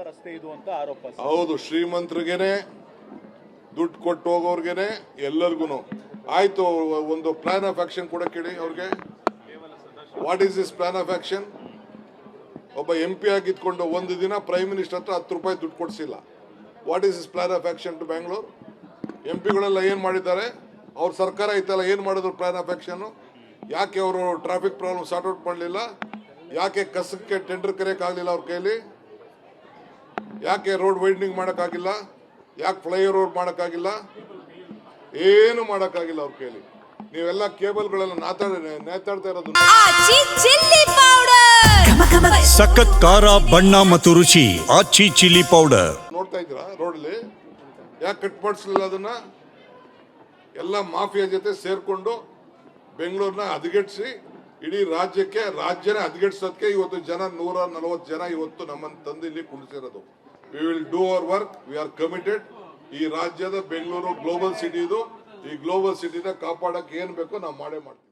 ರಸ್ತೆ ಇದು ಅಂತ ಆರೋಪ. ಹೌದು, ಶ್ರೀಮಂತರಿಗೇನೆ ದುಡ್ಡು ಕೊಟ್ಟು ಹೋಗೋರ್ಗೆನೆ ಎಲ್ಲರಿಗೂ ಆಯ್ತು. ಒಂದು ಪ್ಲಾನ್ ಆಫ್ ಆಕ್ಷನ್ ಕೂಡ ಕೇಳಿ ಅವ್ರಿಗೆ. What is this plan of action? ಒಬ್ಬ MP ಆಗಿದ್ಕೊಂಡು ಒಂದು ದಿನ ಪ್ರೈಮ್ ಮಿನಿಸ್ಟರ್ ಹತ್ರ 10 ರೂಪಾಯಿ ದುಡ್ಡು ಕೊಡಿಸಿಲ್ಲ. What is this plan of action to Bangalore? MP ಏನು ಮಾಡಿದ್ದಾರೆ? ಅವ್ರ ಸರ್ಕಾರ ಐತಲ್ಲ, ಏನು ಮಾಡಿದ್ರು ಪ್ಲಾನ್ ಆಫ್ ಆಕ್ಷನ್? ಯಾಕೆ ಅವರು ಟ್ರಾಫಿಕ್ ಪ್ರಾಬ್ಲಮ್ ಸಾರ್ಟ್ ಔಟ್ ಮಾಡಲಿಲ್ಲ? ಯಾಕೆ ಕಸಕ್ಕೆ ಟೆಂಡರ್ ಕರೆಯೋಕ್ಕಾಗಲಿಲ್ಲ ಅವ್ರ ಕೈಲಿ? ಯಾಕೆ ರೋಡ್ ವೈಡ್ನಿಂಗ್ ಮಾಡೋಕ್ಕಾಗಿಲ್ಲ? ಯಾಕೆ ಫ್ಲೈಓವರ್ ಮಾಡೋಕ್ಕಾಗಿಲ್ಲ? ಏನು ಮಾಡೋಕ್ಕಾಗಿಲ್ಲ ಅವ್ರ ಕೈಲಿ. ನೀವೆಲ್ಲ ಕೇಬಲ್ಗಳೆಲ್ಲ ನೇತಾಡ್ತಾ ಇರೋದು. ಸಖತ್ ಖಾರ, ಬಣ್ಣ ಮತ್ತು ರುಚಿ ಆಚಿ ಚಿಲ್ಲಿ ಪೌಡರ್ ನೋಡ್ತಾ ಇದ್ದೀರಾ ರೋಡಲ್ಲಿ? ಯಾಕೆ ಕಟ್ ಮಾಡಿಸ್ಲಿಲ್ಲ ಅದನ್ನ? ಎಲ್ಲ ಮಾಫಿಯಾ ಜೊತೆ ಸೇರ್ಕೊಂಡು ಬೆಂಗಳೂರನ್ನ ಹದಗೆಡಿಸಿ ಇಡೀ ರಾಜ್ಯನೇ ಹದಗೆಡ್ಸೋದಕ್ಕೆ ಇವತ್ತು ಜನ 140 ಜನ ಇವತ್ತು ನಮ್ಮನ್ನು ತಂದು ಇಲ್ಲಿ ಕುಣಿಸಿರೋದು. We will do our work. We are committed. ಈ ರಾಜ್ಯದ ಬೆಂಗಳೂರು ಗ್ಲೋಬಲ್ ಸಿಟಿ ಇದು. ಈ ಗ್ಲೋಬಲ್ ಸಿಟಿನ ಕಾಪಾಡಕ್ಕೆ ಏನ್ ಬೇಕೋ ನಾವು ಮಾಡೇ ಮಾಡ್ತೀವಿ.